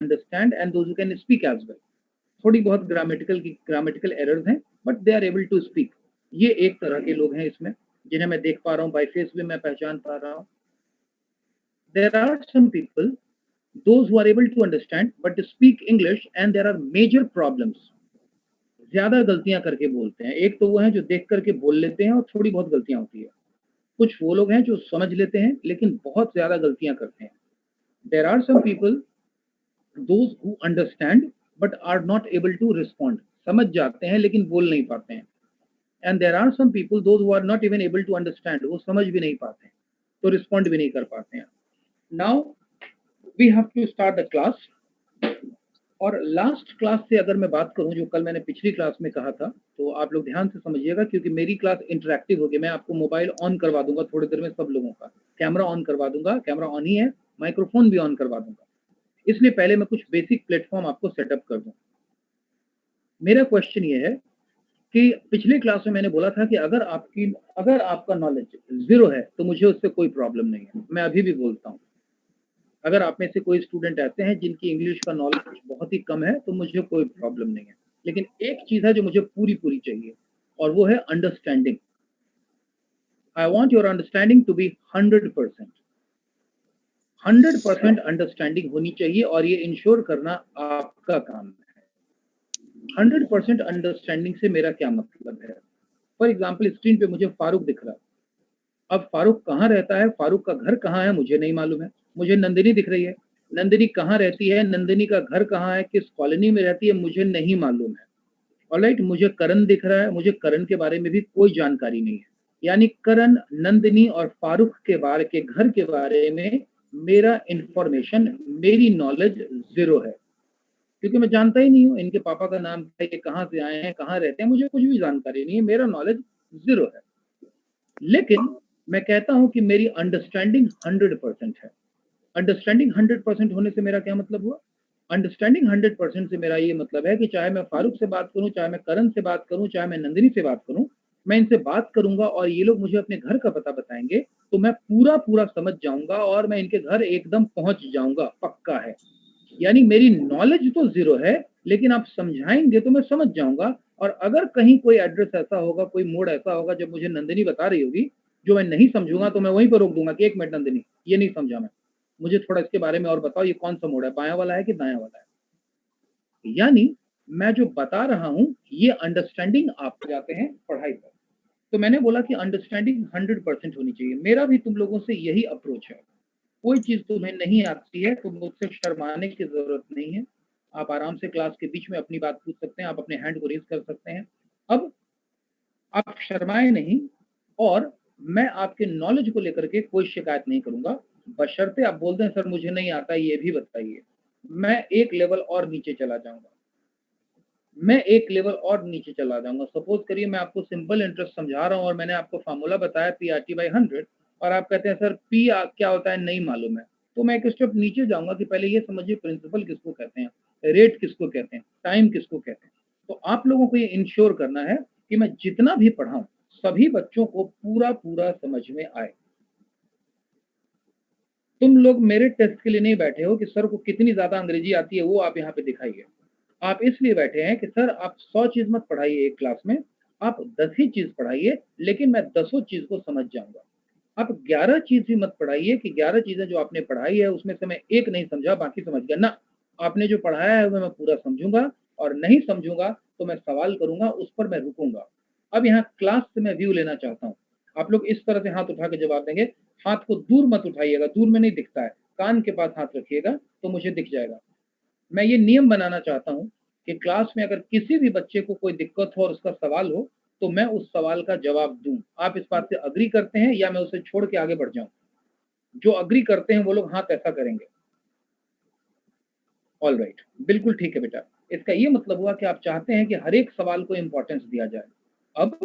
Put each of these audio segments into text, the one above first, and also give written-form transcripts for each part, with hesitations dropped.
Understand and those who can speak as well. थोड़ी बहुत grammatical errors हैं, but they are able to speak. ये एक तरह के लोग हैं इसमें, जिन्हें मैं देख पा रहा हूँ, बाय फेस भी मैं पहचान पा रहा हूँ। There are some people those who are able to understand but speak English and there are major problems। ज्यादा गलतियां करके बोलते हैं। एक तो वो हैं जो देख करके बोल लेते हैं और थोड़ी बहुत गलतियां होती है। कुछ वो लोग हैं जो समझ लेते हैं लेकिन बहुत ज्यादा गलतियां करते हैं। There are some people those who understand but are not able to respond। समझ जाते हैं लेकिन बोल नहीं पाते हैं। and there are some people those who are not even able to understand। वो समझ भी नहीं पाते हैं तो रिस्पॉन्ड भी नहीं कर पाते हैं। Now we have to start the class. और लास्ट क्लास से अगर मैं बात करूं, जो कल मैंने पिछली क्लास में कहा था, तो आप लोग ध्यान से समझिएगा क्योंकि मेरी क्लास इंटरैक्टिव होगी। मैं आपको मोबाइल ऑन करवा दूंगा थोड़ी देर में, सब लोगों का कैमरा ऑन करवा दूंगा। कैमरा ऑन ही है, माइक्रोफोन भी ऑन करवा दूंगा। इसलिए पहले मैं कुछ बेसिक प्लेटफॉर्म आपको सेटअप कर दूं। मेरा क्वेश्चन ये है कि पिछले क्लास में मैंने बोला था कि अगर आपका नॉलेज 0 है तो मुझे उससे कोई प्रॉब्लम नहीं है। मैं अभी भी बोलता हूँ, अगर आप में से कोई स्टूडेंट ऐसे हैं जिनकी इंग्लिश का नॉलेज बहुत ही कम है तो मुझे कोई प्रॉब्लम नहीं है। लेकिन एक चीज है जो मुझे पूरी चाहिए और वो है understanding. I want your understanding to be 100%। 100% understanding होनी चाहिए और ये इंश्योर करना आपका काम है। 100% अंडरस्टैंडिंग से मेरा क्या मतलब है? फॉर एग्जाम्पल, स्क्रीन पे मुझे फारूक दिख रहा है। अब फारूक कहाँ रहता है, फारूक का घर कहाँ है, मुझे नहीं मालूम है। मुझे नंदिनी दिख रही है, नंदिनी कहाँ रहती है, नंदिनी का घर कहाँ है, किस कॉलोनी में रहती है, मुझे नहीं मालूम है। ऑलराइट, मुझे करण दिख रहा है, मुझे करण के बारे में भी कोई जानकारी नहीं है। यानी करण, नंदिनी और फारूक के बारे के घर के बारे में मेरा इंफॉर्मेशन, मेरी नॉलेज 0 है, क्योंकि मैं जानता ही नहीं हूँ इनके पापा का नाम क्या है, ये कहाँ से आए हैं, कहाँ रहते हैं, मुझे कुछ भी जानकारी नहीं है। मेरा नॉलेज 0 है। लेकिन मैं कहता हूं कि मेरी अंडरस्टैंडिंग 100% है। अंडरस्टैंडिंग 100% होने से मेरा क्या मतलब हुआ? अंडरस्टैंडिंग 100% से मेरा ये मतलब है कि चाहे मैं फारूक से बात करूं, चाहे मैं करण से बात करूं, चाहे मैं नंदिनी से बात करूं, मैं इनसे बात करूंगा और ये लोग मुझे अपने घर का पता बताएंगे तो मैं पूरा समझ जाऊंगा और मैं इनके घर एकदम पहुंच जाऊंगा, पक्का है। यानी मेरी नॉलेज तो 0 है, लेकिन आप समझाएंगे तो मैं समझ जाऊंगा। और अगर कहीं कोई एड्रेस ऐसा होगा, कोई मोड़ ऐसा होगा जब मुझे नंदिनी बता रही होगी जो मैं नहीं समझूंगा, तो मैं वहीं पर रोक दूंगा कि 1 मिनट नंदिनी, ये नहीं समझा मैं, मुझे थोड़ा इसके बारे में और बताओ, ये कौन सा मोड़ है, बायां वाला है कि दायां वाला है। यानी मैं जो बता रहा हूं ये अंडरस्टैंडिंग आप जाते हैं पढ़ाई पर। तो मैंने बोला कि अंडरस्टैंडिंग 100% होनी चाहिए। मेरा भी तुम लोगों से यही अप्रोच है। कोई चीज तुम्हें नहीं आती है तो मुझसे शर्माने की जरूरत नहीं है। आप आराम से क्लास के बीच में अपनी बात पूछ सकते हैं, आप अपने हैंड को रेज कर सकते हैं। अब आप शर्माए नहीं और मैं आपके नॉलेज को लेकर के कोई शिकायत नहीं करूंगा, बशर्ते आप बोल दें सर मुझे नहीं आता, ये भी बताइए। मैं एक लेवल और नीचे चला जाऊंगा, मैं एक लेवल और नीचे चला जाऊंगा। सपोज करिए मैं आपको सिंपल इंटरेस्ट समझा रहा हूं और मैंने आपको फार्मूला बताया PRT/100 और आप कहते हैं सर पी क्या होता है नहीं मालूम है, तो मैं एक स्टेप नीचे जाऊंगा कि पहले ये समझिए प्रिंसिपल किसको कहते हैं, रेट किसको कहते हैं, टाइम किसको कहते हैं। तो आप लोगों को ये इंश्योर करना है कि मैं जितना भी पढ़ाऊं सभी बच्चों को पूरा समझ में आए। तुम लोग मेरे टेस्ट के लिए नहीं बैठे हो कि सर को कितनी ज्यादा अंग्रेजी आती है वो आप यहाँ पे दिखाइए। आप इसलिए बैठे हैं कि सर आप 100 चीज मत पढ़ाइए एक क्लास में, आप 10 ही चीज पढ़ाइए, लेकिन मैं 10 चीज को समझ जाऊंगा। आप 11 चीज भी मत पढ़ाइए कि 11 चीजें जो आपने पढ़ाई है उसमें से मैं एक नहीं समझा बाकी समझ गया ना। आपने जो पढ़ाया है वो मैं पूरा समझूंगा और नहीं समझूंगा तो मैं सवाल करूंगा, उस पर मैं रुकूंगा। अब यहाँ क्लास से मैं व्यू लेना चाहता हूँ। आप लोग इस तरह से हाथ उठा के जवाब देंगे। हाथ को दूर मत उठाइएगा, दूर में नहीं दिखता है, कान के पास हाथ रखिएगा तो मुझे दिख जाएगा। मैं ये नियम बनाना चाहता हूं कि क्लास में अगर किसी भी बच्चे को कोई दिक्कत हो और उसका सवाल हो तो मैं उस सवाल का जवाब दूं। आप इस बात से अग्री करते हैं या मैं उसे छोड़ के आगे बढ़ जाऊं? जो अग्री करते हैं वो लोग हाथ ऐसा करेंगे। ऑल राइट, बिल्कुल ठीक है बेटा। इसका ये मतलब हुआ कि आप चाहते हैं कि हर एक सवाल को इंपॉर्टेंस दिया जाए। अब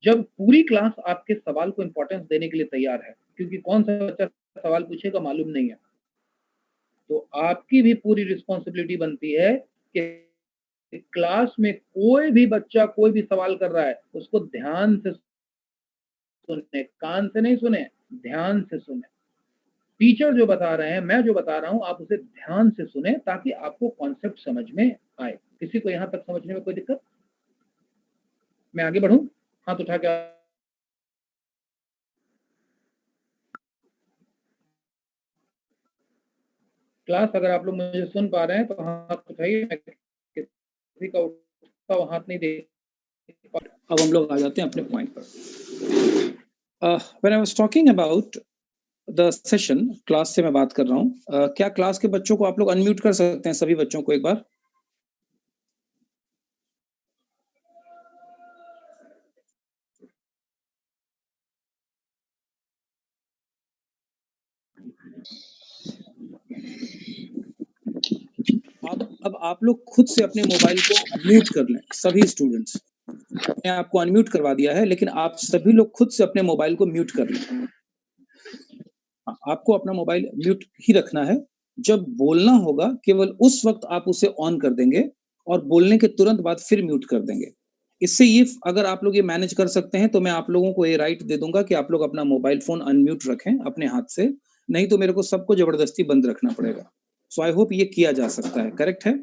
जब पूरी क्लास आपके सवाल को इंपॉर्टेंस देने के लिए तैयार है, क्योंकि कौन सा बच्चा सवाल पूछेगा मालूम नहीं है, तो आपकी भी पूरी रिस्पॉन्सिबिलिटी बनती है कि क्लास में कोई भी बच्चा कोई भी सवाल कर रहा है उसको ध्यान से सुने, कान से नहीं सुने, ध्यान से सुने। टीचर जो बता रहे हैं, मैं जो बता रहा हूँ, आप उसे ध्यान से सुने ताकि आपको कॉन्सेप्ट समझ में आए। किसी को यहाँ तक समझने में कोई दिक्कत? मैं आगे बढ़ूँ? हाथ उठा के क्लास अगर आप लोग मुझे सुन पा रहे हैं तो हाथ उठाइए, मैं किसी का उठता हुआ हाथ नहीं देख। अब हम लोग आ जाते हैं अपने पॉइंट पर। When I was talking about the session, class से मैं बात कर रहा हूँ। क्या क्लास के बच्चों को आप लोग अनम्यूट कर सकते हैं, सभी बच्चों को एक बार? अब आप लोग खुद से अपने मोबाइल को म्यूट कर लें, सभी स्टूडेंट्स। मैंने आपको अनम्यूट करवा दिया है, लेकिन आप सभी लोग खुद से अपने मोबाइल को म्यूट कर लें। आपको अपना मोबाइल म्यूट ही रखना है। जब बोलना होगा केवल उस वक्त आप उसे ऑन कर देंगे और बोलने के तुरंत बाद फिर म्यूट कर देंगे। इससे ये अगर आप लोग ये मैनेज कर सकते हैं तो मैं आप लोगों को ये राइट दे दूंगा कि आप लोग अपना मोबाइल फोन अनम्यूट रखें अपने हाथ से, नहीं तो मेरे को सबको जबरदस्ती बंद रखना पड़ेगा। सो आई होप ये किया जा सकता है। करेक्ट है?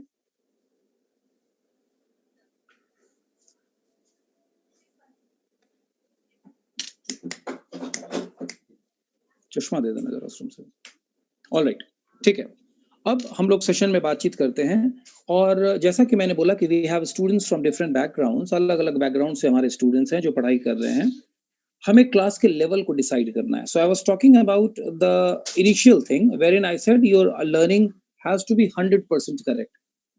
चश्मा दे देना जरा रूम से। ऑलराइट, ठीक है। अब हम लोग सेशन में बातचीत करते हैं, और जैसा कि मैंने बोला कि we have students from different backgrounds, अलग अलग बैकग्राउंड से हमारे स्टूडेंट्स हैं जो पढ़ाई कर रहे हैं। हमें क्लास के लेवल को डिसाइड करना है। So I was talking about the initial thing wherein I said your learning has to be 100% correct.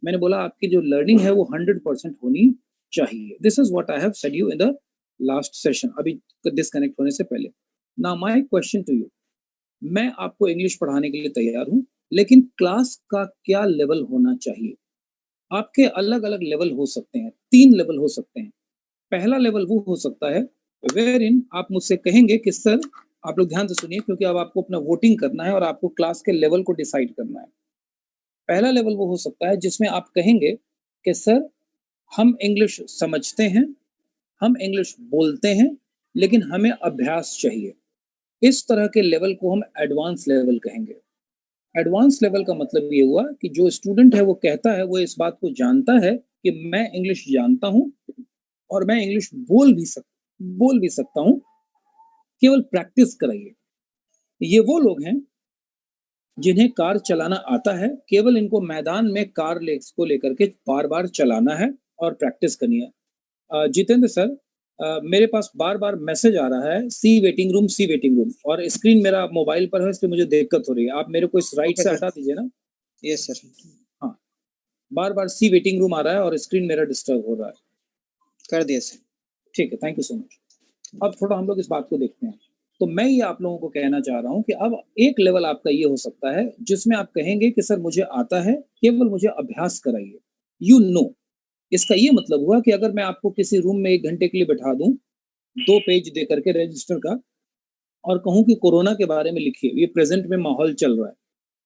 मैंने बोला आपकी जो लर्निंग है वो 100% होनी चाहिए। This is what I have said you in the last session, अभी डिस्कनेक्ट होने से पहले। Now my question to you, मैं आपको इंग्लिश पढ़ाने के लिए तैयार हूं, लेकिन क्लास का क्या लेवल होना चाहिए? आपके अलग अलग लेवल हो सकते हैं, 3 लेवल हो सकते हैं। पहला लेवल वो हो सकता है वेयर इन आप मुझसे कहेंगे कि सर, आप लोग ध्यान से सुनिए क्योंकि अब आपको अपना वोटिंग करना है और आपको क्लास के लेवल को डिसाइड करना है। पहला लेवल वो हो सकता है जिसमें आप कहेंगे कि सर, हम इंग्लिश समझते हैं, हम इंग्लिश बोलते हैं, लेकिन हमें अभ्यास चाहिए। इस तरह के लेवल को हम एडवांस लेवल कहेंगे। एडवांस लेवल का मतलब ये हुआ कि जो स्टूडेंट है वो कहता है, वो इस बात को जानता है कि मैं इंग्लिश जानता हूं और मैं इंग्लिश बोल भी सकता हूं, केवल प्रैक्टिस कराइए। ये वो लोग हैं जिन्हें कार चलाना आता है, केवल इनको मैदान में कार को लेकर के बार बार चलाना है और प्रैक्टिस करनी है। जितेंद्र सर, मेरे पास बार बार मैसेज आ रहा है सी वेटिंग रूम, सी वेटिंग रूम, और स्क्रीन मेरा मोबाइल पर है, इसलिए मुझे दिक्कत हो रही है। आप मेरे को इस राइट से हटा दीजिए ना। Yes sir. हाँ, बार बार सी वेटिंग रूम आ रहा है और स्क्रीन मेरा डिस्टर्ब हो रहा है। कर दिया सर। ठीक है, थैंक यू सो मच। अब थोड़ा हम लोग इस बात को देखते हैं। तो मैं ये आप लोगों को कहना चाह रहा हूँ कि अब एक लेवल आपका ये हो सकता है जिसमें आप कहेंगे कि सर मुझे आता है, केवल मुझे अभ्यास कराइए। यू नो, इसका ये मतलब हुआ कि अगर मैं आपको किसी रूम में 1 घंटे के लिए बैठा दूं, 2 पेज दे करके रजिस्टर का, और कहूं कि कोरोना के बारे में लिखिए, ये प्रेजेंट में माहौल चल रहा है,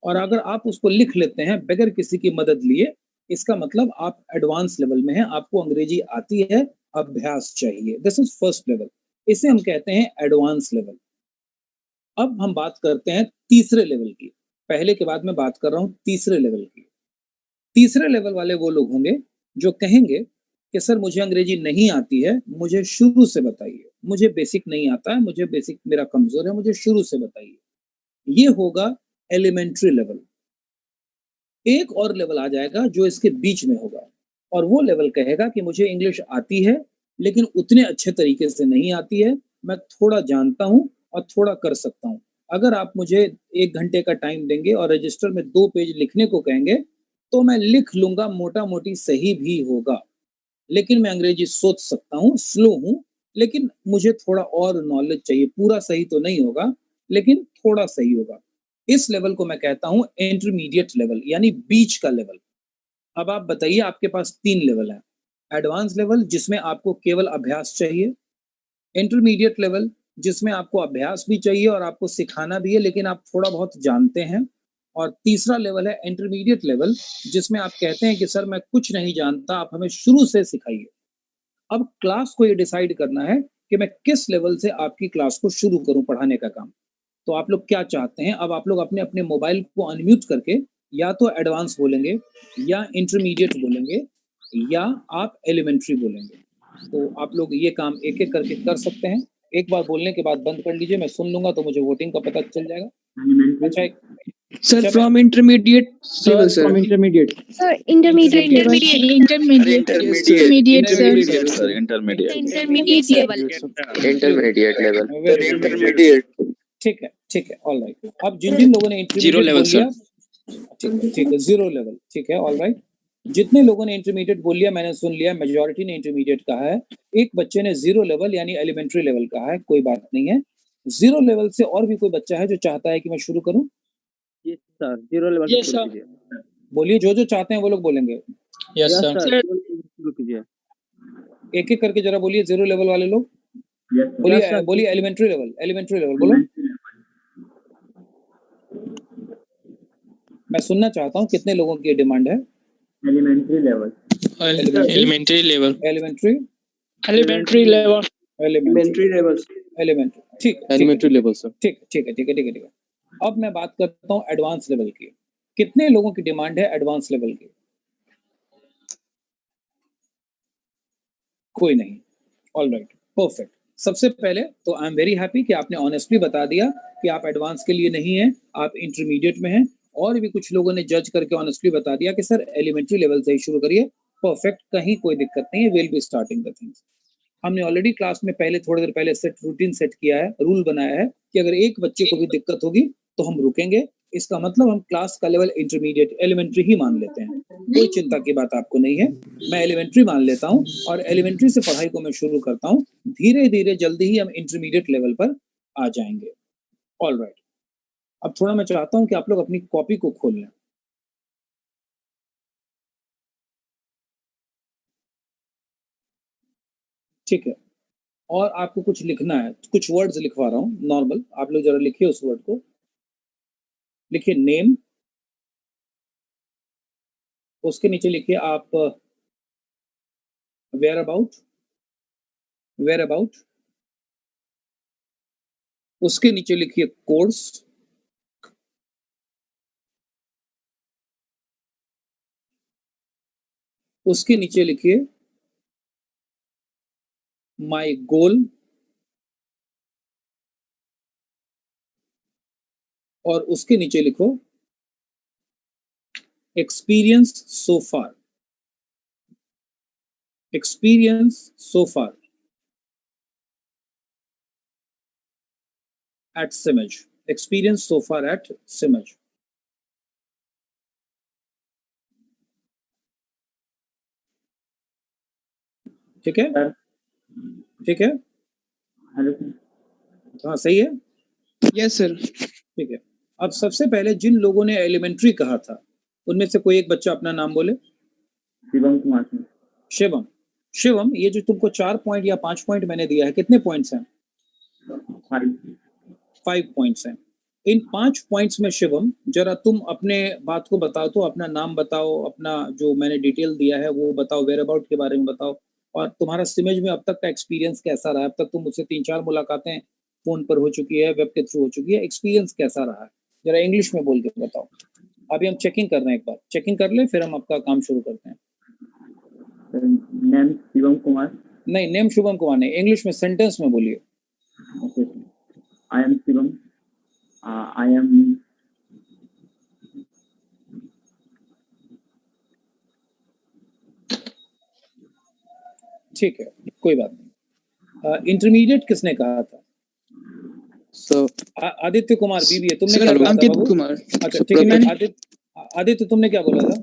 और अगर आप उसको लिख लेते हैं बगैर किसी की मदद लिए, इसका मतलब आप एडवांस लेवल में हैं, आपको अंग्रेजी आती है, अभ्यास चाहिए। दिस इज फर्स्ट लेवल, इसे हम कहते हैं एडवांस लेवल। अब हम बात करते हैं तीसरे लेवल की। पहले के बाद मैं बात कर रहा हूं तीसरे लेवल की। तीसरे लेवल वाले वो लोग होंगे जो कहेंगे कि सर मुझे अंग्रेजी नहीं आती है, मुझे शुरू से बताइए, मुझे बेसिक नहीं आता है, मुझे बेसिक मेरा कमजोर है, मुझे शुरू से बताइए। ये होगा एलिमेंट्री लेवल। एक और लेवल आ जाएगा जो इसके बीच में होगा, और वो लेवल कहेगा कि मुझे इंग्लिश आती है, लेकिन उतने अच्छे तरीके से नहीं आती है, मैं थोड़ा जानता हूं और थोड़ा कर सकता हूं। अगर आप मुझे 1 घंटे का टाइम देंगे और रजिस्टर में 2 पेज लिखने को कहेंगे, तो मैं लिख लूंगा, मोटा मोटी सही भी होगा, लेकिन मैं अंग्रेजी सोच सकता हूँ, स्लो हूँ, लेकिन मुझे थोड़ा और नॉलेज चाहिए। पूरा सही तो नहीं होगा, लेकिन थोड़ा सही होगा। इस लेवल को मैं कहता हूँ इंटरमीडिएट लेवल, यानी बीच का लेवल। अब आप बताइए, आपके पास 3 लेवल है। एडवांस लेवल जिसमें आपको केवल अभ्यास चाहिए, इंटरमीडिएट लेवल जिसमें आपको अभ्यास भी चाहिए और आपको सिखाना भी है, लेकिन आप थोड़ा बहुत जानते हैं, और तीसरा लेवल है इंटरमीडिएट लेवल, जिसमें आप कहते हैं कि सर मैं कुछ नहीं जानता, आप हमें शुरू से सिखाइए। अब क्लास को ये डिसाइड करना है कि मैं किस लेवल से आपकी क्लास को शुरू करूं पढ़ाने का काम। तो आप लोग क्या चाहते हैं? अब आप लोग अपने अपने मोबाइल को अनम्यूट करके या तो एडवांस बोलेंगे या इंटरमीडिएट बोलेंगे या आप एलिमेंट्री बोलेंगे। तो आप लोग ये काम एक एक करके कर सकते हैं। एक बार बोलने के बाद बंद कर लीजिए, मैं सुन लूंगा तो मुझे वोटिंग का पता चल जाएगा। अच्छा Sir, अच्छा, from intermediate level, sir. From intermediate. Sir, intermediate level. Intermediate, sir, intermediate. Intermediate level. Intermediate level. Very good. Intermediate. ठीक है, ऑल राइट। अब जिन जिन लोगों ने Zero इंटरमीडिएट level, बोल लिया, ठीक है, 0 लेवल, ठीक है, ऑल राइट। जितने लोगों ने इंटरमीडिएट बोल लिया मैंने सुन लिया, मेजॉरिटी ने इंटरमीडिएट कहा है। एक बच्चे ने 0 लेवल यानी एलिमेंट्री लेवल कहा है, कोई बात नहीं है। 0 लेवल से और भी कोई बच्चा है जो चाहता है कि मैं शुरू करूं? Yes, sir. 0 level Yes, शुरू sir. कीजिए। बोलिए, जो चाहते हैं वो लोग बोलेंगे। Yes, Yes, sir. sir. शुरू कीजिए। एक एक करके जरा बोलिए, 0 लेवल वाले लोग Yes, sir. बोलिए एलिमेंट्री लेवल बोलो। मैं सुनना चाहता हूँ कितने लोगों की डिमांड है? Elementary level. Elementary level. Elementary Elementary level. Elementary level. Elementary, ठीक है, Elementary level, sir. ठीक है। अब मैं बात करता हूँ एडवांस लेवल की। कितने लोगों की डिमांड है एडवांस लेवल की? कोई नहीं, ऑल राइट, परफेक्ट। सबसे पहले तो आई एम वेरी हैप्पी कि आपने ऑनेस्टली बता दिया कि आप एडवांस के लिए नहीं हैं, आप इंटरमीडिएट में हैं। और भी कुछ लोगों ने जज करके ऑनेस्टली बता दिया कि सर एलिमेंट्री लेवल से ही शुरू करिए, परफेक्ट, कहीं कोई दिक्कत नहीं है, will be starting the things. हमने ऑलरेडी क्लास में पहले थोड़ी देर पहले रूटीन सेट किया है, रूल बनाया है कि अगर एक बच्चे को भी दिक्कत होगी तो हम रुकेंगे। इसका मतलब हम क्लास का लेवल इंटरमीडिएट एलिमेंट्री ही मान लेते हैं, कोई चिंता की बात आपको नहीं है। मैं एलिमेंट्री मान लेता हूँ और एलिमेंट्री से पढ़ाई को मैं शुरू करता हूँ। धीरे धीरे जल्दी ही हम इंटरमीडिएट लेवल पर आ जाएंगे। ऑल राइट, अब थोड़ा मैं चाहता हूँ कि आप लोग अपनी कॉपी को खोल लें। ठीक है, और आपको कुछ लिखना है, कुछ वर्ड्स लिखवा रहा हूँ नॉर्मल, आप लोग जरा लिखिए उस वर्ड को। लिखिए नेम, उसके नीचे लिखिए आप वेयर अबाउट, उसके नीचे लिखिए कोर्स, उसके नीचे लिखिए माय गोल, और उसके नीचे लिखो experience so far at Simaj, experience so far at Simaj। ठीक है, हाँ सही है, Yes, sir. ठीक है। अब सबसे पहले जिन लोगों ने एलिमेंट्री कहा था उनमें से कोई एक बच्चा अपना नाम बोले। शिवम कुमार सिंह। शिवम, ये जो तुमको 4 पॉइंट या 5 पॉइंट मैंने दिया है, कितने पॉइंट्स हैं? 5 पॉइंट्स हैं। इन 5 पॉइंट्स में शिवम जरा तुम अपने बात को बताओ, तो अपना नाम बताओ, अपना जो मैंने डिटेल दिया है वो बताओ, वेयर अबाउट के बारे में बताओ, और तुम्हारा सिमेज में अब तक का एक्सपीरियंस कैसा रहा? अब तक तुम मुझसे 3-4 मुलाकातें फोन पर हो चुकी है, वेब के थ्रू हो चुकी है, एक्सपीरियंस कैसा रहा है? जरा इंग्लिश में बोल के बताओ। अभी हम चेकिंग कर रहे हैं, एक बार चेकिंग कर ले, फिर हम आपका काम शुरू करते हैं। नेम शिवम कुमार। नहीं, नेम शुभम कुमार नहीं, इंग्लिश में सेंटेंस में बोलिए। Okay, I am Shivam, I am ठीक है, कोई बात नहीं। इंटरमीडिएट किसने कहा था? आदित्य कुमार बीवी है, तुमने क्या बोला था Ankit बाबू? Kumar. अच्छा ठीक है, आदित्य तुमने क्या बोला था?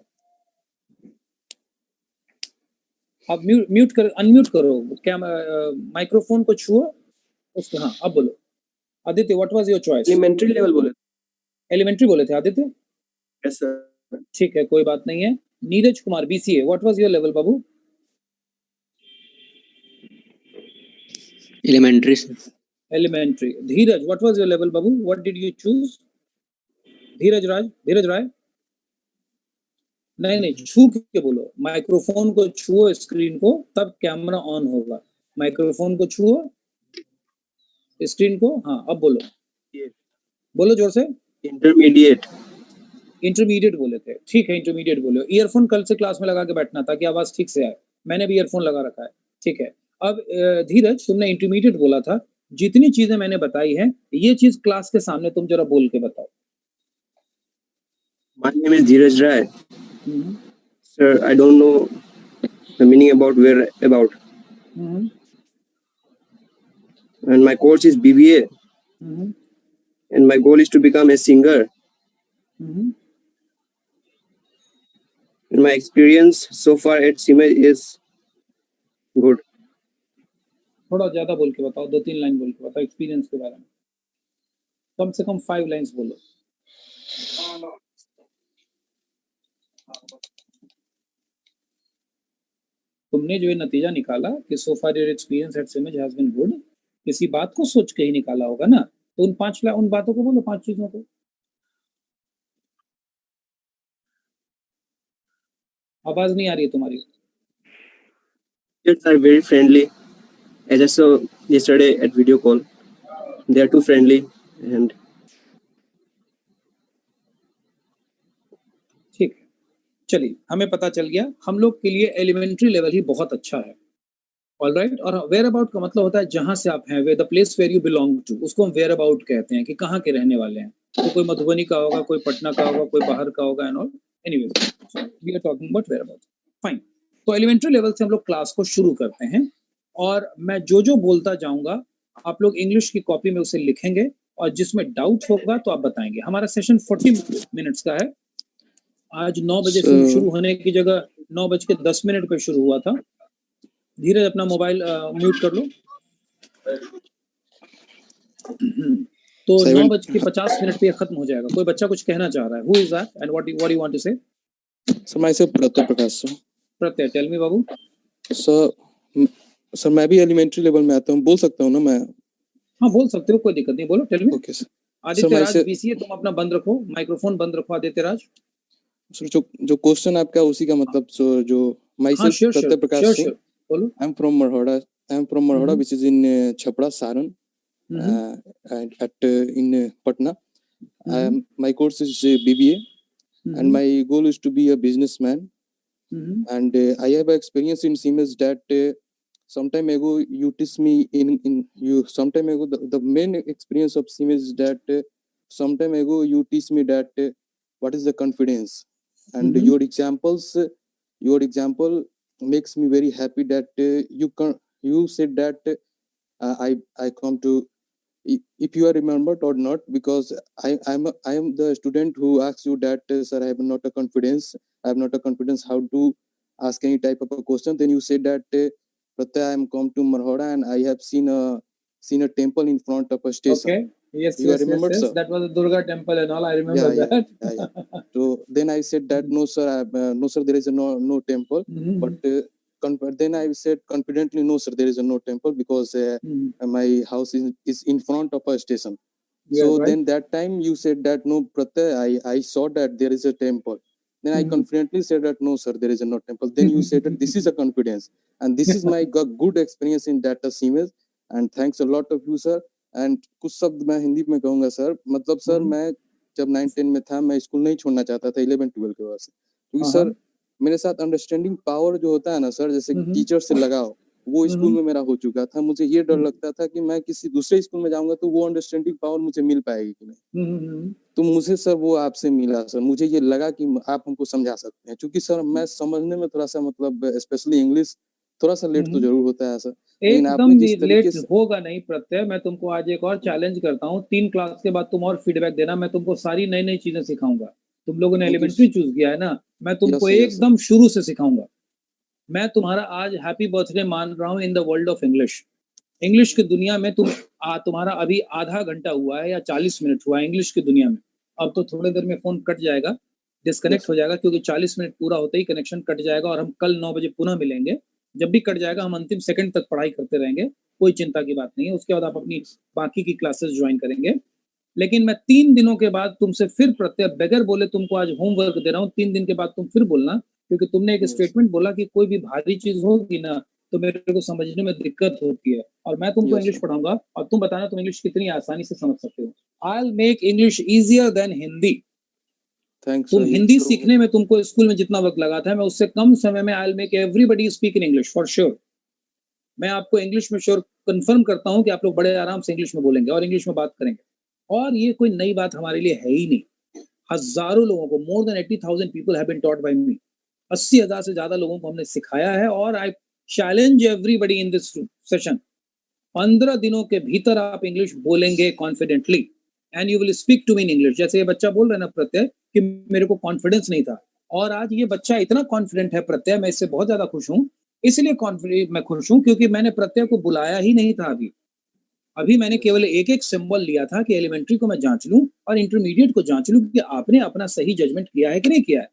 आप म्यूट कर, अनम्यूट करो, क्या माइक्रोफोन को छुओ उसको। हाँ, अब बोलो Aditya, what was your choice? Elementary level बोले। एलिमेंट्री बोले थे आदित्य? Yes sir. ठीक है, कोई बात नहीं है। Neeraj Kumar BCA, what was your level बाबू? Elementary. Dheeraj, what was your level बाबू? What did you choose? Dheeraj Rai? नहीं, छू के बोलो, माइक्रोफोन को छुओ, स्क्रीन को, तब कैमरा ऑन होगा। माइक्रोफोन को छुओ, स्क्रीन को, हाँ अब बोलो। बोलो जोर से। Intermediate. इंटरमीडिएट बोले थे, ठीक है इंटरमीडिएट बोले। ईयरफोन कल से क्लास में लगा के बैठना ताकि आवाज ठीक से आए। मैंने भी ईयरफोन लगा रखा है, ठीक है। अब धीरज तुमने इंटरमीडिएट बोला था, जितनी चीजें मैंने बताई हैं ये चीज क्लास के सामने तुम जरा बोल के बताओ। My name is Dheeraj Rai. Hmm, Sir, I don't know the meaning about whereabout. Hmm, And my course is BBA. Hmm, And my goal is to become a singer. Hmm. And my experience so far at Siemens is good. थोड़ा ज्यादा बोल के बताओ, 2-3 line बोल के बताओ experience के बारे में। कम से कम 5 लाइन्स बोलो। तुमने जो ये नतीजा निकाला कि so far your experience at सिमेज हैज बीन गुड, किसी बात को सोच के ही निकाला होगा ना। तो उन बातों को बोलो, 5 चीजों को। आवाज नहीं आ रही है तुम्हारी। Kids are very friendly. As I saw yesterday at video call, they are too friendly and ठीक है, चलिए हमें पता चल गया हम लोग के लिए एलिमेंट्री लेवल ही बहुत अच्छा है। All right. और वेयर अबाउट का मतलब होता है जहां से आप हैं, the place where you belong to, उसको हम वेयर अबाउट कहते हैं कि कहाँ के रहने वाले हैं। तो कोई मधुबनी का होगा, कोई पटना का होगा, कोई बाहर का होगा and all. Anyways we are talking about where about. Fine. तो एलिमेंट्री लेवल से हम लोग क्लास को शुरू करते हैं और मैं जो जो बोलता जाऊंगा आप लोग इंग्लिश की कॉपी में उसे लिखेंगे और जिसमें डाउट होगा तो आप बताएंगे। हमारा सेशन 40 मिनट्स का है। आज 9 बजे शुरू होने की जगह 9:10 पे शुरू हुआ था। धीरज अपना मोबाइल म्यूट कर लो। तो 9:50 पे खत्म हो जाएगा। कोई बच्चा कुछ कहना चाह रहा है? Who is that and what you want to say? Sir myself Pratyay Prakash sir. Pratyay, tell me बाबू। सर मैं भी एलिमेंट्री लेवल में आता हूँ, बोल सकता हूँ ना मैं? हाँ बोल सकते हो, कोई दिक्कत नहीं, बोलो tell me. Okay sir. Aditya Raj BCA, तुम अपना बंद रखो, माइक्रोफोन बंद रखो आदित्य राज। सर जो क्वेश्चन आपका उसी का मतलब जो माय सेल्फ प्रत्यय प्रकाश सिंह, बोलो। I am from Marhara which is in Chhapra Saran at in Patna. My course is BBA and my goal is to be a businessman. And I have experience in Siemens that some time ago you teach me some time ago the main experience of Siemens is that some time ago you teach me that what is the confidence, and your example makes me very happy that you said that I come to, if you are remembered or not, because I am the student who asks you that sir I have not a confidence how to ask any type of a question. Then you said that Pratyay, I am come to Marhora and I have seen a temple in front of a station. Okay. Yes, you remember, yes. sir? That was a Durga temple and all. I remember that. Yeah. So then I said that no sir, there is no temple. But then I said confidently, no sir, there is no temple because my house is in front of a station. Yeah, so right. Then that time you said that no Pratyay, I saw that there is a temple. Then I confidently said that no sir, there is no temple. Then you said that this is a confidence, and this is my good experience in data Siemens, and thanks a lot of you sir. And कुछ शब्द मैं हिंदी में कहूँगा sir. मतलब sir मैं जब 9-10 में था मैं स्कूल नहीं छोड़ना चाहता था 11-12 के बाद से, क्योंकि सर मेरे साथ अंडरस्टैंडिंग पावर जो होता है ना सर, जैसे टीचर से लगाओ, वो स्कूल में मेरा हो चुका था। मुझे ये डर लगता था कि मैं किसी दूसरे स्कूल में जाऊंगा तो वो अंडरस्टैंडिंग पावर मुझे मिल पाएगी कि नहीं। तो मुझे सर वो आपसे मिला सर। मुझे ये लगा कि आप हमको समझा सकते हैं, क्योंकि सर मैं समझने में थोड़ा सा मतलब स्पेशली इंग्लिश थोड़ा सा लेट तो जरूर होता है सर। एकदम लेट होगा नहीं प्रत्यय। मैं तुमको आज एक और चैलेंज करता हूँ, 3 क्लास के बाद तुम और फीडबैक देना, मैं तुमको सारी नई चीजें सिखाऊंगा। तुम लोगों ने एलिमेंट्री चूज किया है ना, मैं तुमको एकदम शुरू से सिखाऊंगा। मैं तुम्हारा आज हैप्पी बर्थडे मान रहा हूँ in the world of English की दुनिया में। तुम्हारा अभी आधा घंटा हुआ है या 40 मिनट हुआ है इंग्लिश की दुनिया में। अब तो थोड़ी देर में फोन कट जाएगा, डिस्कनेक्ट हो जाएगा, क्योंकि 40 मिनट पूरा होते ही कनेक्शन कट जाएगा और हम कल 9 बजे पुनः मिलेंगे। जब भी कट जाएगा हम अंतिम सेकंड तक पढ़ाई करते रहेंगे, कोई चिंता की बात नहीं है। उसके बाद आप अपनी बाकी की क्लासेस ज्वाइन करेंगे। लेकिन मैं 3 दिनों के बाद तुमसे फिर प्रत्यय बगैर बोले तुमको आज होमवर्क दे रहा हूँ। 3 दिन के बाद तुम फिर बोलना, क्योंकि तुमने एक स्टेटमेंट बोला कि कोई भी भारी चीज होगी ना तो मेरे को समझने में दिक्कत होती है, और मैं तुमको Yes, इंग्लिश sir. पढ़ाऊंगा और तुम बताना तुम इंग्लिश कितनी आसानी से समझ सकते हो। I will make English easier than Hindi. Thanks, तुम sir. हिंदी Improve. सीखने में तुमको स्कूल में जितना वक्त लगा था, मैं उससे कम समय में I will make everybody speak in English for sure. मैं आपको इंग्लिश में श्योर कंफर्म करता हूं कि आप लोग बड़े आराम से इंग्लिश में बोलेंगे और इंग्लिश में बात करेंगे। और ये कोई नई बात हमारे लिए है ही नहीं। हजारों लोगों को, more than 80,000 people have been taught by me. 80,000 से ज्यादा लोगों को हमने सिखाया है, और I challenge everybody in this session, 15 दिनों के भीतर आप इंग्लिश बोलेंगे confidently and you will speak to me in English. जैसे ये बच्चा बोल रहा है ना प्रत्यय कि मेरे को कॉन्फिडेंस नहीं था, और आज ये बच्चा इतना कॉन्फिडेंट है प्रत्यय, मैं इससे बहुत ज्यादा खुश हूं। इसलिए कॉन्फिडेंट मैं खुश हूं क्योंकि मैंने प्रत्यय को बुलाया ही नहीं था अभी मैंने केवल एक एक सिंबल लिया था कि एलिमेंट्री को मैं जांच लूं और इंटरमीडिएट को जांच लूं कि आपने अपना सही जजमेंट किया है कि नहीं किया है।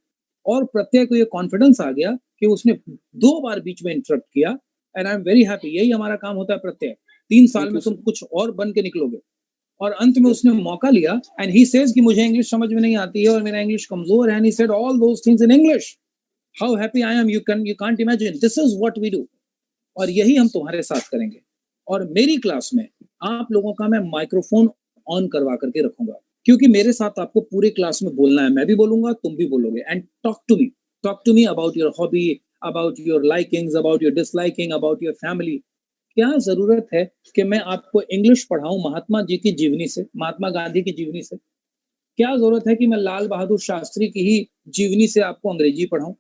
और प्रत्यय को ये कॉन्फिडेंस आ गया कि उसने 2 बार बीच में इंटरप्ट किया, and I am very happy. यही हमारा काम होता है प्रत्यय। 3 साल Thank में you, तुम sir. कुछ और बन के निकलोगे। और अंत में Yes. उसने मौका लिया, एंड ही सेज कि मुझे इंग्लिश समझ में नहीं आती है और मेरा इंग्लिश कमजोर है, and he said all those things in English. How happy I am, you can't imagine. This is what we do, और यही हम तुम्हारे साथ करेंगे। और मेरी क्लास में आप लोगों का मैं माइक्रोफोन ऑन करवा करके रखूंगा, क्योंकि मेरे साथ आपको पूरे क्लास में बोलना है। मैं भी बोलूंगा, तुम भी बोलोगे, and talk to me about your hobby, about your likings, about your disliking, about your family. क्या जरूरत है कि मैं आपको इंग्लिश पढ़ाऊं महात्मा जी की जीवनी से, महात्मा गांधी की जीवनी से? क्या जरूरत है कि मैं लाल बहादुर शास्त्री की ही जीवनी से आपको अंग्रेजी पढ़ाऊं,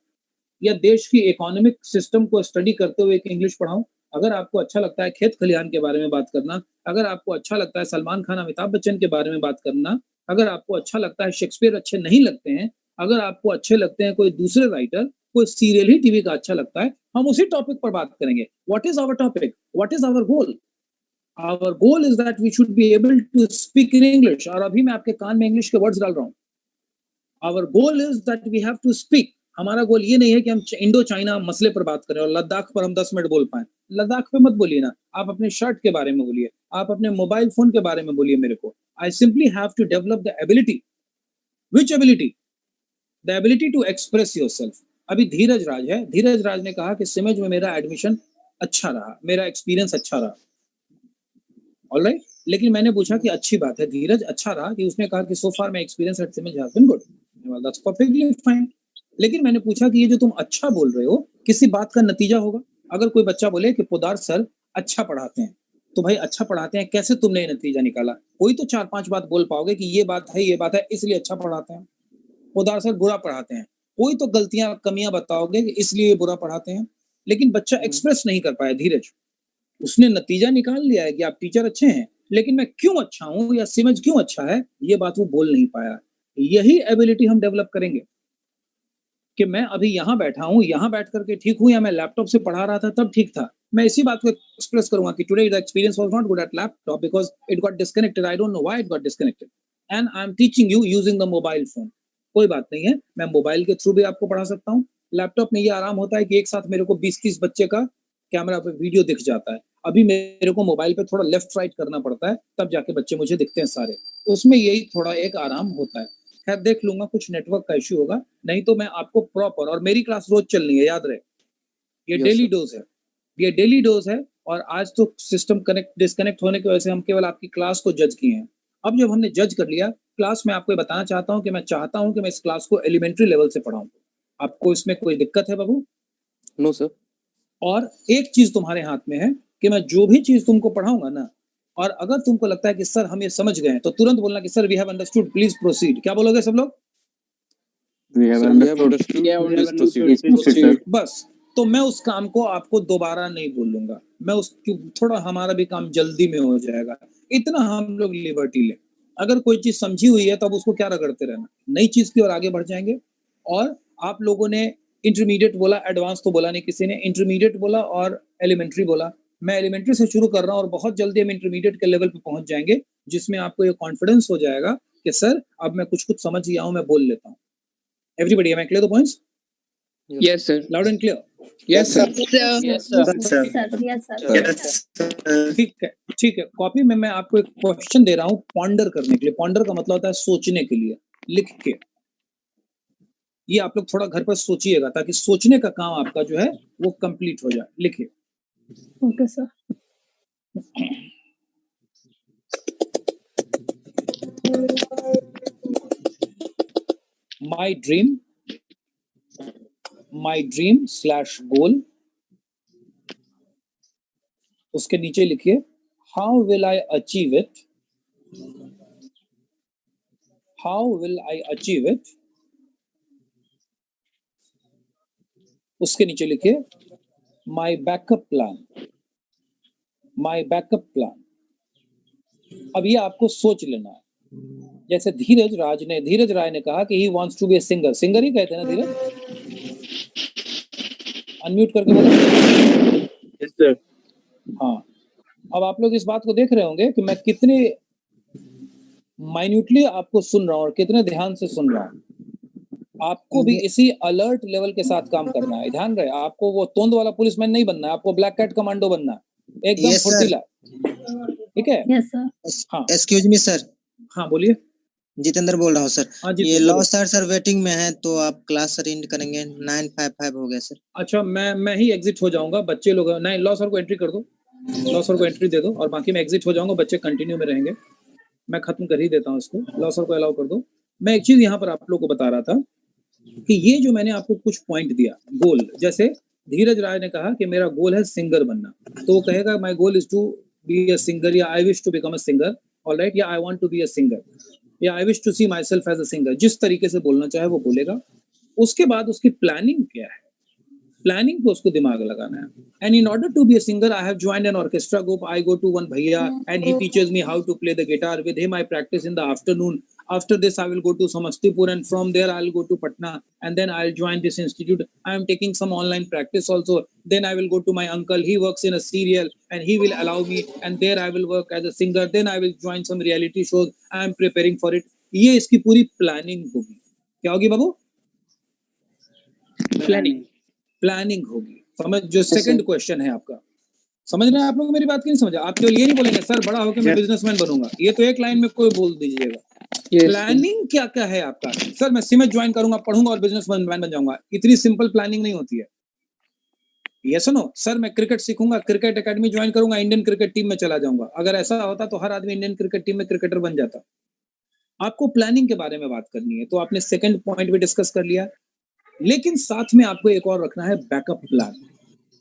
या देश की इकोनॉमिक सिस्टम को स्टडी करते हुए एक इंग्लिश पढ़ाऊं? अगर आपको अच्छा लगता है खेत खलिहान के बारे में बात करना, अगर आपको अच्छा लगता है सलमान खान अमिताभ बच्चन के बारे में बात करना, अगर आपको अच्छा लगता है शेक्सपियर अच्छे नहीं लगते हैं, अगर आपको अच्छे लगते हैं कोई दूसरे राइटर, कोई सीरियल ही टीवी का अच्छा लगता है, हम उसी टॉपिक पर बात करेंगे। What is our topic, what is our goal? Our goal is that we should be able to speak in English. और अभी मैं आपके कान में इंग्लिश के वर्ड्स डाल रहा हूँ। Our goal is that we have to speak. हमारा गोल ये नहीं है कि हम इंडो चाइना मसले पर बात करें और लद्दाख पर हम 10 मिनट बोल पाए। लद्दाख पे मत बोलिए ना, आप अपने शर्ट के बारे में बोलिए, आप अपने मोबाइल फोन के बारे में बोलिए मेरे को। I simply have to develop the ability. Which ability? The ability to express yourself. अभी धीरज राज है, धीरज राज ने कहा कि सिमज में मेरा एडमिशन अच्छा रहा, मेरा एक्सपीरियंस अच्छा रहा। ऑलराइट, लेकिन मैंने पूछा कि अच्छी बात है धीरज, अच्छा रहा, कि उसने कहा कि so far my experience at सिमज has been good. That's perfectly fine. लेकिन मैंने पूछा कि ये जो तुम अच्छा बोल रहे हो, किसी बात का नतीजा होगा? अगर कोई बच्चा बोले कि पोदार सर अच्छा पढ़ाते हैं, तो भाई अच्छा पढ़ाते हैं, कैसे तुमने ये नतीजा निकाला? कोई तो 4-5 बात बोल पाओगे कि ये बात है इसलिए अच्छा पढ़ाते हैं। पोदार सर बुरा पढ़ाते हैं, कोई तो गलतियां कमियां बताओगे कि इसलिए बुरा पढ़ाते हैं। लेकिन बच्चा एक्सप्रेस नहीं कर पाया धीरज। उसने नतीजा निकाल लिया है कि आप टीचर अच्छे हैं, लेकिन मैं क्यों अच्छा हूं या सिमज क्यों अच्छा है, ये बात वो बोल नहीं पाया। यही एबिलिटी हम डेवलप करेंगे कि मैं अभी यहाँ बैठा हूँ, यहाँ बैठ करके ठीक हूँ, या मैं लैपटॉप से पढ़ा रहा था तब ठीक था। मैं इसी बात को एक्सप्रेस करूंगा कि today the experience was not good at laptop because it got disconnected. I don't know why it got disconnected and I am teaching you using the mobile phone. कोई बात नहीं है, मैं मोबाइल के थ्रू भी आपको पढ़ा सकता हूँ। लैपटॉप में ये आराम होता है कि एक साथ मेरे को 20-30 बच्चे का कैमरा पे वीडियो दिख जाता है। अभी मेरे को मोबाइल पे थोड़ा लेफ्ट राइट करना पड़ता है, तब जाके बच्चे मुझे दिखते हैं सारे। उसमें यही थोड़ा एक आराम होता है। खैर देख लूंगा, कुछ नेटवर्क का इश्यू होगा, नहीं तो मैं आपको प्रॉपर, और मेरी क्लास रोज चलनी है, याद रहे। ये Yes, डेली sir. डोज है, ये डेली डोज है। और आज तो सिस्टम डिस्कनेक्ट होने की वजह से हम केवल आपकी क्लास को जज किए हैं। अब जब हमने जज कर लिया क्लास, में आपको बताना चाहता हूं कि मैं चाहता हूं कि मैं इस क्लास को एलिमेंट्री लेवल से पढ़ाऊं। आपको इसमें कोई दिक्कत है बाबू? No, sir. और एक चीज तुम्हारे हाथ में है कि मैं जो भी चीज तुमको पढ़ाऊंगा ना, और अगर तुमको लगता है कि सर हम ये समझ गए हैं, तो तुरंत बोलना कि sir we have understood, please proceed. क्या बोलोगे सब लोग? We have Sir, we have understood. understood. Please Please proceed. proceed. बस, तो मैं उस काम को आपको दोबारा नहीं बोलूंगा। मैं उस थोड़ा हमारा भी काम जल्दी में हो जाएगा, इतना हम लोग लिबर्टी लें। अगर कोई चीज समझी हुई है तब उसको क्या रगड़ते रहना, नई चीज की ओर आगे बढ़ जाएंगे। और आप लोगों ने इंटरमीडिएट बोला, एडवांस तो बोला नहीं किसी ने, इंटरमीडिएट बोला और एलिमेंट्री बोला। मैं एलिमेंट्री से शुरू कर रहा हूँ और बहुत जल्दी हम इंटरमीडिएट के लेवल पे पहुंच जाएंगे, जिसमें आपको ये कॉन्फिडेंस हो जाएगा कि सर अब मैं कुछ समझ गया हूँ, मैं बोल लेता हूँ। Everybody, am I clear the points? Yes, sir. Loud and clear. Yes, sir. Yes, sir. ठीक है। कॉपी में मैं आपको एक क्वेश्चन दे रहा हूँ पॉन्डर करने के लिए। पॉन्डर का मतलब होता है सोचने के लिए। लिख के ये आप लोग थोड़ा घर पर सोचिएगा, ताकि सोचने का काम आपका जो है वो कंप्लीट हो जाए। लिखिए। Okay, sir. My dream slash goal, उसके नीचे लिखिए how will I achieve it, how will I achieve it, उसके नीचे लिखिए my backup plan, my backup plan। अब ये आपको सोच लेना है। जैसे धीरज राय ने कहा कि he wants to be a singer, singer ही कहते हैं ना धीरज? अनम्यूट करके बोलो। Yes, sir. हाँ, अब आप लोग इस बात को देख रहे होंगे कि मैं कितने माइन्यूटली आपको सुन रहा हूँ और कितने ध्यान से सुन रहा हूँ। आपको भी इसी अलर्ट लेवल के साथ काम करना है। ध्यान रहे, आपको वो तोंद वाला पुलिसमैन नहीं बनना है, आपको ब्लैक कैट कमांडो बनना है, एकदम Yes, sir. फुर्तीला। ठीक है? Yes, sir. हाँ एक्सक्यूज मी सर, हाँ बोलिए। जितेंद्र बोल रहा हूँ सर। हाँ ये जितेंद्र लॉ बोलो। सर वेटिंग में है, तो आप क्लास अटेंड करेंगे। 955 हो गया सर। अच्छा, मैं ही एग्जिट हो जाऊंगा, बच्चे लोग नहीं, लॉ सर को एंट्री कर दो, लॉ सर को एंट्री दे दो और बाकी मैं एग्जिट हो जाऊंगा, बच्चे कंटिन्यू में रहेंगे। मैं खत्म कर ही देता हूँ इसको, लॉ सर को अलाउ कर दो। मैं एक चीज यहाँ पर आप लोग को बता रहा था कि ये जो मैंने आपको कुछ पॉइंट दिया, गोल, जैसे धीरज राय ने कहा कि मेरा गोल है सिंगर बनना, तो वो कहेगा my goal is to be a singer, या I wish to become a singer, alright, या I want to be a singer, या I wish to see myself as a singer. जिस तरीके से बोलना चाहे वो बोलेगा। उसके बाद उसकी प्लानिंग क्या है, प्लानिंग पे उसको दिमाग लगाना है। And in order to be a singer I have joined an orchestra group, I go to one भैया and he teaches me how to play the guitar, with him I practise in the afternoon, after this I will go to Samastipur and from there I'll go to Patna and then I'll join this institute. I am taking some online practice also, then I will go to my uncle, he works in a serial and he will allow me, and there I will work as a singer, then I will join some reality shows, I am preparing for it। ये इसकी पूरी planning होगी। क्या होगी बाबू? Planning होगी। समझ, जो second question है आपका, समझ रहे हैं आप लोग मेरी बात की नहीं समझा? आप केवल ये नहीं बोलेंगे सर बड़ा होकर मैं बिजनेसमैन बनूंगा, ये तो एक लाइन में कोई बोल दीजिएगा। प्लानिंग क्या क्या है आपका? सर मैं सीमेंट ज्वाइन करूंगा, पढ़ूंगा और बिजनेसमैन बन जाऊंगा। इतनी सिंपल प्लानिंग नहीं होती है। ये सुनो, सर मैं क्रिकेट सीखूंगा, क्रिकेट एकेडमी ज्वाइन करूंगा, इंडियन क्रिकेट टीम में चला जाऊंगा। अगर ऐसा होता तो हर आदमी इंडियन क्रिकेट टीम में क्रिकेटर बन जाता। आपको प्लानिंग के बारे में बात करनी है, तो आपने सेकंड पॉइंट भी डिस्कस कर लिया, लेकिन साथ में आपको एक और रखना है, बैकअप प्लान।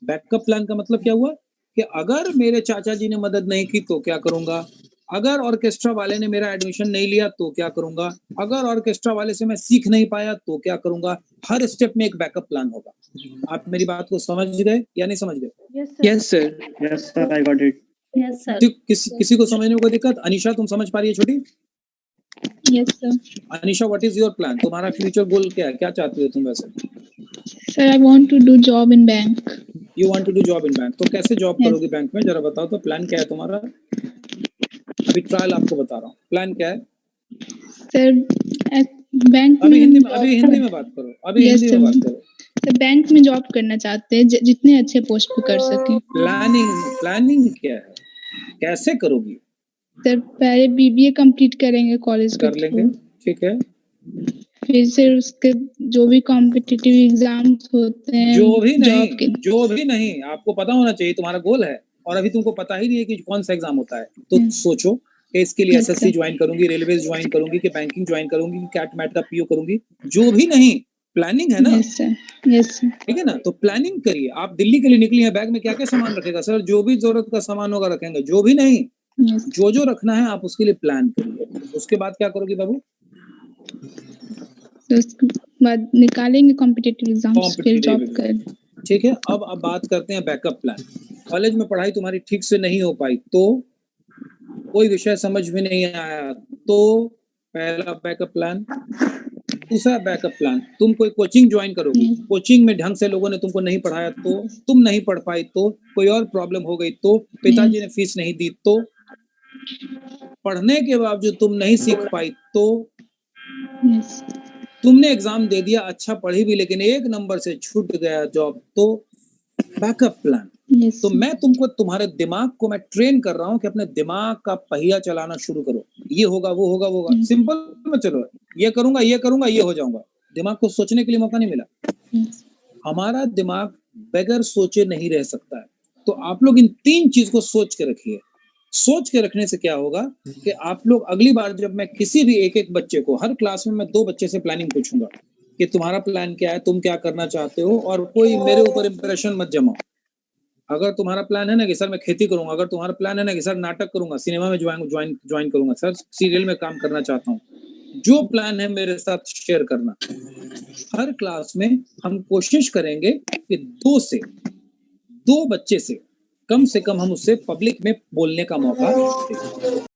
बैकअप प्लान का मतलब क्या हुआ कि अगर मेरे चाचा जी ने मदद नहीं की तो क्या करूंगा, अगर ऑर्केस्ट्रा वाले ने मेरा एडमिशन नहीं लिया तो क्या करूंगा, अगर ऑर्केस्ट्रा वाले से मैं सीख नहीं पाया तो क्या करूंगा। हर स्टेप में एक बैकअप प्लान होगा। आप मेरी बात को समझ गए या नहीं समझ गए? Yes, sir. Yes, sir. I got it. Yes, sir. किसी को समझने में कोई दिक्कत? अनीशा तुम समझ पा रही है छोटी? Yes, sir. Anisha, what is your plan? तुम्हारा फ्यूचर गोल क्या है, क्या चाहती हो तुम वैसे? Sir, I want to do job in bank. You want to do job in bank. तो कैसे जॉब Yes. करोगी बैंक में, जरा बताओ तो। प्लान क्या है तुम्हारा? अभी ट्रायल आपको बता रहा हूँ, प्लान क्या है? Sir, at बैंक अभी में हिंदी हम में, अभी job हिंदी में बात करो, अभी Yes, हिंदी में sir. बात करो। सर बैंक में जॉब करना चाहते हैं, जितने अच्छे पोस्ट पे कर सके। प्लानिंग क्या है, कैसे करोगी? सर पहले बीबीए कंप्लीट करेंगे कॉलेज के कर लेंगे, थ्रू, ठीक है। फिर से उसके जो भी कॉम्पिटिटिव एग्जाम्स होते हैं जो भी जॉब के नहीं, आपको पता होना चाहिए तुम्हारा गोल है, और अभी तुमको पता ही नहीं है कि कौन सा एग्जाम होता है। तो सोचो कि इसके लिए Yes, एसएससी sir. ज्वाइन करूंगी, रेलवे ज्वाइन करूंगी, कि बैंकिंग ज्वाइन करूंगी, कि कैट मैट का पीओ करूंगी। जो भी नहीं, प्लानिंग है ना, यस सर, यस सर। ठीक है ना? तो प्लानिंग करिए। आप दिल्ली के लिए निकली है, बैग में क्या क्या सामान रखेगा? सर जो भी जरूरत का सामान होगा रखेंगे, जो भी नहीं, यस जो रखना है आप उसके लिए प्लान करिए। उसके बाद क्या करोगी बाबू? तो उसके बाद निकालेंगे कॉम्पिटिटिव एग्जाम्स, फिर जॉब कर। ठीक है। अब बात करते हैं बैकअप प्लान। कॉलेज में पढ़ाई तुम्हारी ठीक से नहीं हो पाई तो, कोई विषय समझ में नहीं आया तो, पहला बैकअप प्लान। दूसरा बैकअप प्लान, तुम कोई कोचिंग ज्वाइन करोगी, कोचिंग में ढंग से लोगों ने तुमको नहीं पढ़ाया तो, तुम नहीं पढ़ पाई तो, कोई और प्रॉब्लम हो गई तो, पिताजी ने फीस नहीं दी तो, पढ़ने के बावजूद तुम नहीं सीख पाई तो, तुमने एग्जाम दे दिया, अच्छा पढ़ी भी, लेकिन 1 नंबर से छूट गया जॉब तो, बैकअप प्लान। तो मैं तुमको, तुम्हारे दिमाग को मैं ट्रेन कर रहा हूं कि अपने दिमाग का पहिया चलाना शुरू करो। ये होगा, वो होगा, वो होगा, सिंपल में चलो। ये करूंगा, ये करूंगा, ये हो जाऊंगा। दिमाग को सोचने के लिए मौका नहीं मिला। हमारा दिमाग बगैर सोचे नहीं रह सकता है। तो आप लोग इन 3 चीज को सोच के रखिए। सोच के रखने से क्या होगा कि आप लोग अगली बार जब मैं किसी भी एक बच्चे को, हर क्लास में मैं 2 बच्चे से प्लानिंग पूछूंगा कि तुम्हारा प्लान क्या है, तुम क्या करना चाहते हो, और कोई मेरे ऊपर इंप्रेशन मत जमाओ। अगर तुम्हारा प्लान है ना कि सर मैं खेती करूंगा, अगर तुम्हारा प्लान है ना कि सर नाटक करूंगा, सिनेमा में ज्वाइन करूंगा, सर सीरियल में काम करना चाहता हूँ, जो प्लान है मेरे साथ शेयर करना। हर क्लास में हम कोशिश करेंगे कि 2 बच्चे से कम हम उससे पब्लिक में बोलने का मौका दें।